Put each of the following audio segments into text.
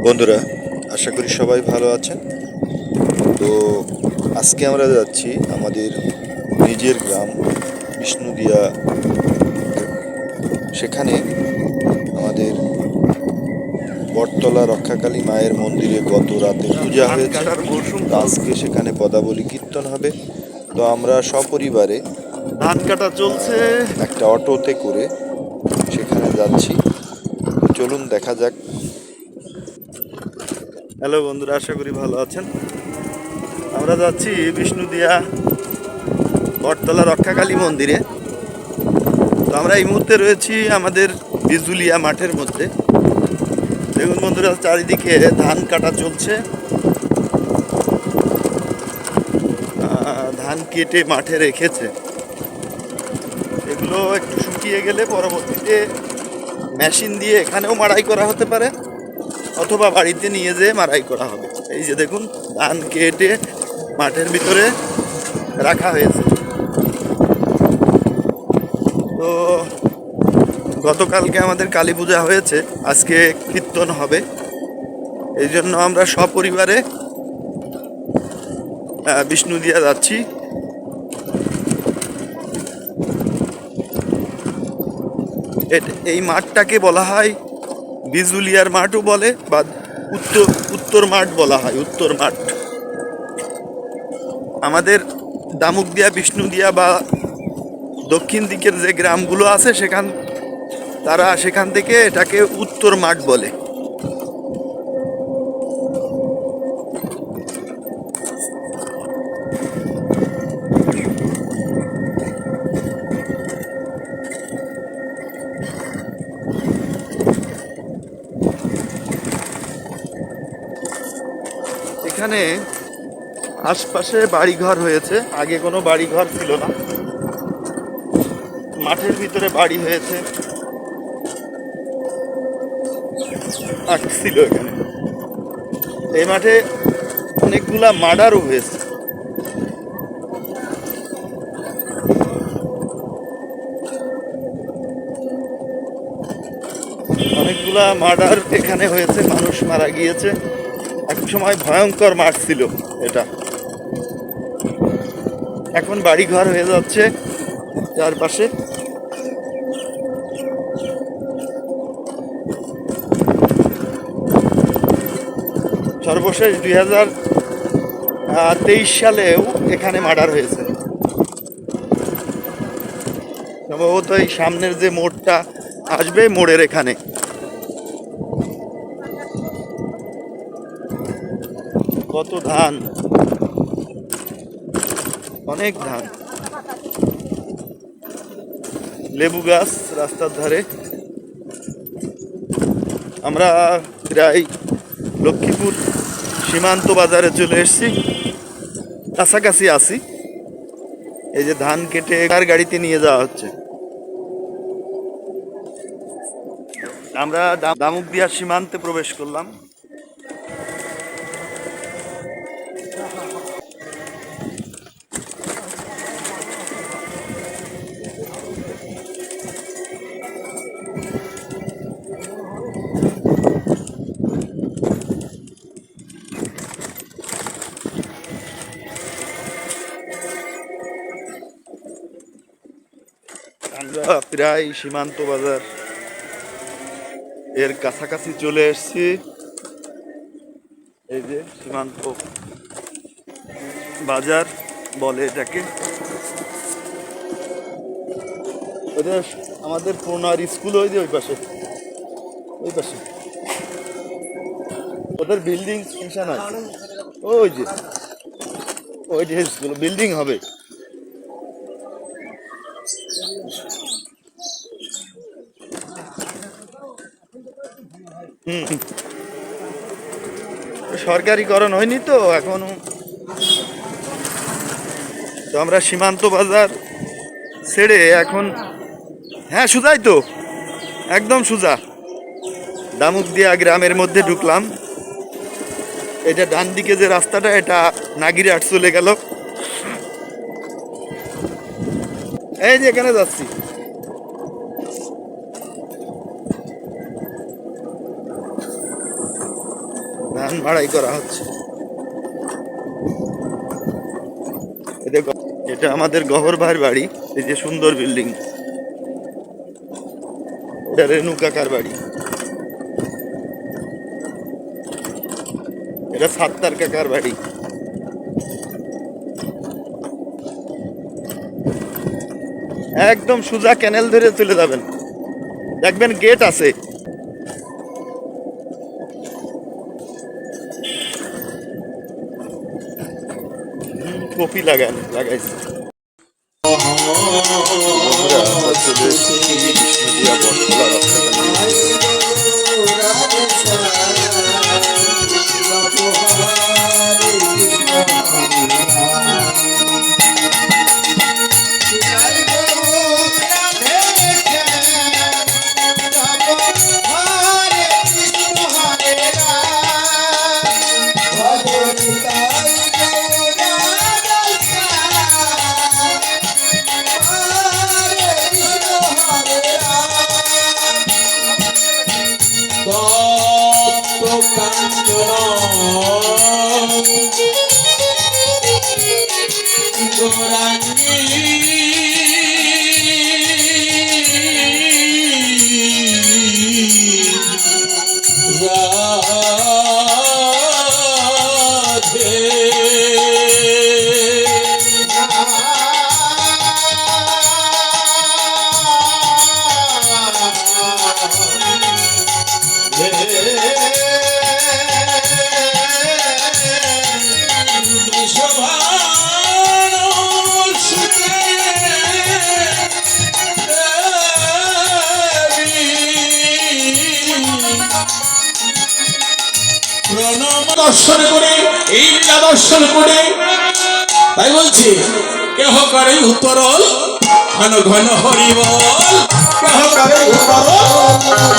বন্ধুরা, আশা করি সবাই ভালো আছেন। তো আজকে আমরা যাচ্ছি আমাদের নিজের গ্রাম বিষ্ণুদিয়া। সেখানে আমাদের বটতলা রক্ষাকালী মায়ের মন্দিরে গত রাতে পূজা ধান হয়েছে। কাটার মরশুম তো চলছে। আজকে সেখানে পদাবলী কীর্তন হবে। তো আমরা সপরিবারে ধান কাটা চলছে। একটা অটোতে করে সেখানে যাচ্ছি। তো চলুন দেখা যাক। হ্যালো বন্ধুরা, আশা করি ভালো আছেন। আমরা যাচ্ছি বিষ্ণুদিয়া বটতলা রক্ষাকালী মন্দিরে। তো আমরা এই মুহূর্তে রয়েছি আমাদের বিজুলিয়া মাঠের মধ্যে। দেখুন বন্ধুরা, চারিদিকে ধান কাটা চলছে। ধান কেটে মাঠে রেখেছে। এগুলো একটু শুকিয়ে গেলে পরবর্তীতে মেশিন দিয়ে এখানেও মাড়াই করা হতে পারে, অথবা বাড়িতে নিয়ে যেয়ে মাড়াই করা হবে। এই যে দেখুন, ধান কেটে মাঠের ভিতরে রাখা হয়েছে। তো গতকালকে আমাদের কালী পূজা হয়েছে, আজকে কীর্তন হবে। এই জন্য আমরা সপরিবারে বিষ্ণুদিয়া যাচ্ছি। এই মাঠটাকে বলা হয় বিজুলিয়ার মাঠও বলে, বা উত্তর উত্তর মাঠ বলা হয়, উত্তর মাঠ। আমাদের দামুকদিয়া, বিষ্ণুদিয়া বা দক্ষিণ দিকের যে গ্রামগুলো আছে সেখান থেকে এটাকে উত্তর মাঠ বলে। এখানে আশপাশে বাড়িঘর হয়েছে, আগে কোনো বাড়িঘর ছিল না, মাঠের ভিতরে বাড়ি হয়েছে, ছিল এখানে। এই মাঠে অনেকগুলা মার্ডারও হয়েছে। অনেকগুলা মার্ডার এখানে হয়েছে, মানুষ মারা গিয়েছে। এক সময় ভয়ঙ্কর মাঠ ছিল এটা। এখন বাড়িঘর হয়ে যাচ্ছে চারপাশে। সর্বশেষ 2023 সালেও এখানে মার্ডার হয়েছে। সম্ভবত এই সামনের যে মোড়টা আসবে, মোড়ের এখানে। কত ধান, অনেক ধান। লেবু গাছ রাস্তার ধারে। আমরা প্রায় লক্ষ্মীপুর সীমান্ত বাজারে চলে এসেছি, কাছাকাছি আছি। এই যে ধান কেটে কার গাড়িতে নিয়ে যাওয়া হচ্ছে। আমরা দামুকদিয়া সীমান্তে প্রবেশ করলাম। আমরা প্রায় সীমান্ত বাজার এর কাছাকাছি চলে এসেছি। এই যে সীমান্ত বাজার বলে এটাকে। ওদের আমাদের পুরনার স্কুল ওই যে ওই পাশে, ওই পাশে ওদের বিল্ডিং স্টেশন আছে। ওই যে ওই যে স্কুল বিল্ডিং হবে। সরকারিকরণ হয়নি তো এখনো। তো আমরা সীমান্ত বাজার ছেড়ে এখন, হ্যাঁ সোজাই তো, একদম সোজা দামুকদিয়া গ্রামের মধ্যে ঢুকলাম। এটা ডান দিকে যে রাস্তাটা, এটা নাগিরহাট চলে গেল। এই যে এখানে যাচ্ছি। ধান মাড়াই করা হচ্ছে। এই দেখো, এটা আমাদের গহর ভাইয়ের বাড়ি। এই যে সুন্দর বিল্ডিং, এটা রেণু কাকার বাড়ি, এটা সাত্তার কাকার বাড়ি। একদম সোজা ক্যানেল ধরে চলে যাবেন, দেখবেন গেট আছে। কপি লাগাইছে। বন্ধুরা, আমরা চলে এসেছি বিষ্ণুদিয়া বটতলা রক্ষাকালী। দর্শন করে এই লীলা দর্শন করে তাই বলছি কেহ করে উত্তরল ঘন ঘন হরিবল, কেহ করে উত্তরল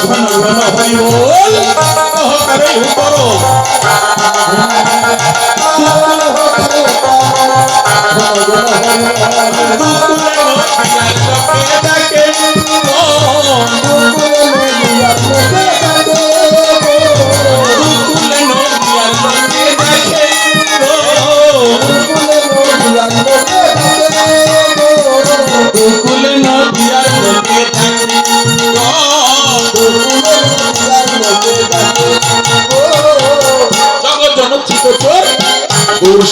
ঘন ঘন হরিবল, কেহ করে উত্তরল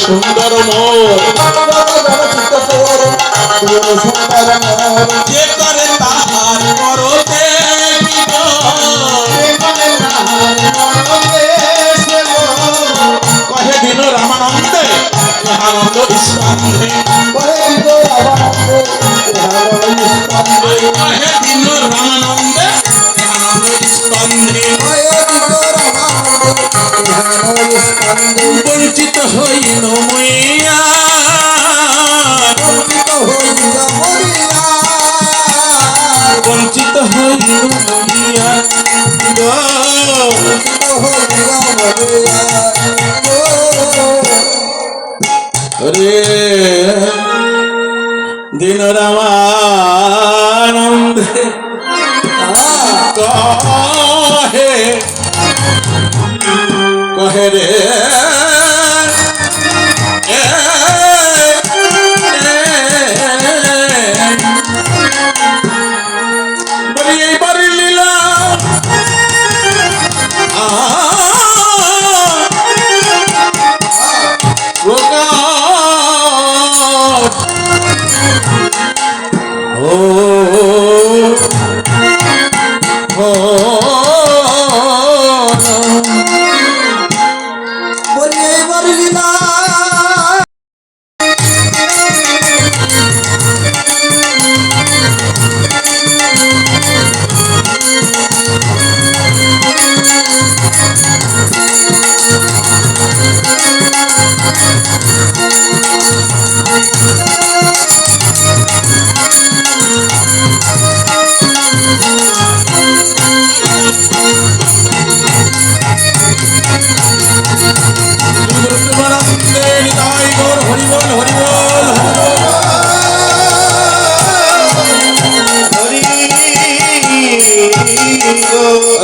সুন্দর মোর যে করে তাহার করতে কহে দিন রামানন্দে আনন্দ স্কন্ধে, কহে দিন রামানন্দে আনন্দ স্কন্ধে। বঞ্চিত হইল মইয়া, বঞ্চিত হইল মইয়া রে দিন রামানন্দে কহে কহে রে বলি এইবার লীলা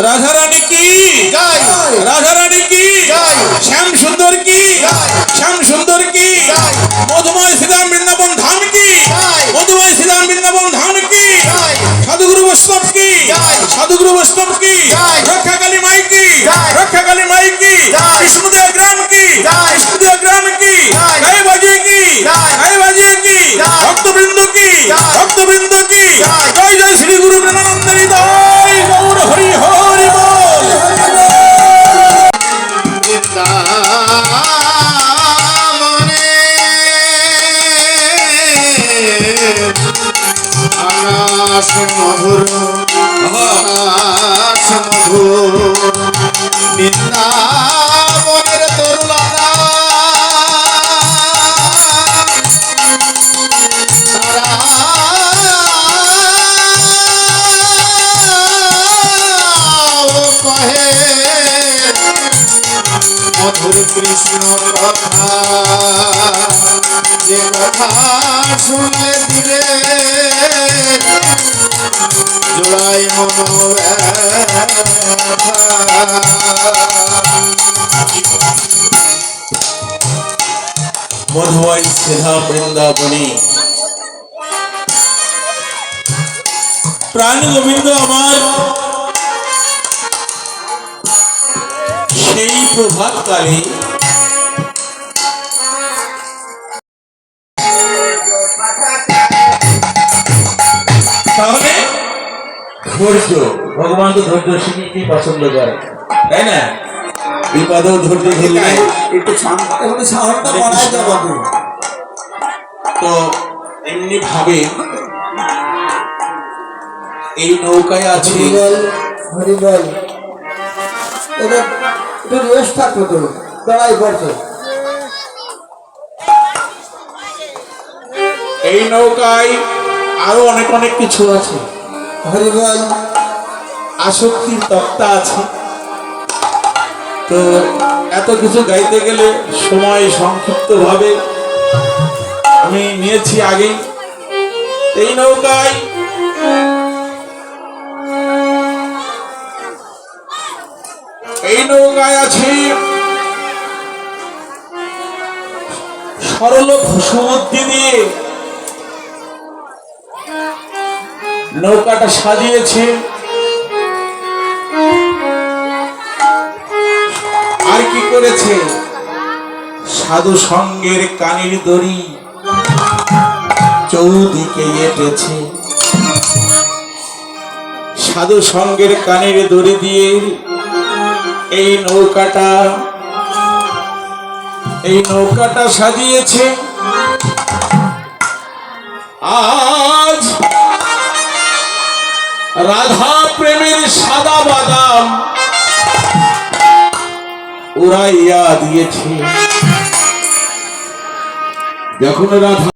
রাধারানী কি, রাধারানী কি। শ্যাম সুন্দর কি, শ্যাম সুন্দর কি, মধুময় শ্রীরাম বৃন্দাবন ধাম কি, মধুময় শ্রীরাম বৃন্দাবন ধাম কি, সাধুগুরু বৈষ্ণব কি, সাধুগুরু বৈষ্ণব কি, রক্ষাকালী মাই কি, রক্ষাকালী মাই কি, বিষ্ণুদেব গ্রাম কি, বিষ্ণুদেব গ্রাম কি, গায়ে বাজিয়ে কি, গায়ে বাজিয়ে কি, ভক্তবৃন্দ কি, ভক্তবৃন্দ কি, জয় জয় শ্রী গুরু প্রেমানন্দের হৃদয় গৌর হরি হরি বল। আকাশ মধুর, আকাশ মধুর, বৃন্দাবনের তরুলতা কহে মধুর কৃষ্ণ কথা, যে কথা শুনলে দিলে জোড়াই মন মধুময় শ্রীধাম বৃন্দাবনে প্রাণ গোবিন্দ আমার সেই প্রভাত কালে তাহলে ধৈর্য, ভগবান তো ধৈর্য শিখিয়ে পছন্দ করে, তাই না? বিপদেও ধৈর্য ধরলে একটু সাহসটা বাড়ায় দাও বাবু। তো এমনি ভাবে এই নৌকায় আছে হরিবল, এবার একটু রেস্ট থাকতো তো, দাঁড়াই পড়তো। এই নৌকায় আরো অনেক অনেক কিছু আছে। হরিবল, আসক্তির তক্তা আছে। তো এত কিছু গাইতে গেলে সময় সংক্ষিপ্ত ভাবে আমি নিয়েছি আগেই। এই নৌকায় আছে সরল সমুদ্র দিয়ে নৌকাটা সাজিয়েছে। আর কি করেছে? সাধু সঙ্গের কানের দড়ি চৌদিকে এঁটেছে। সাধু সঙ্গের কানের দড়ি দিয়ে এই নৌকাটা সাজিয়েছে। আজ রাধা প্রেমের সাদা বাদাম উড়াইয়া দিয়েছে। যখন রাধা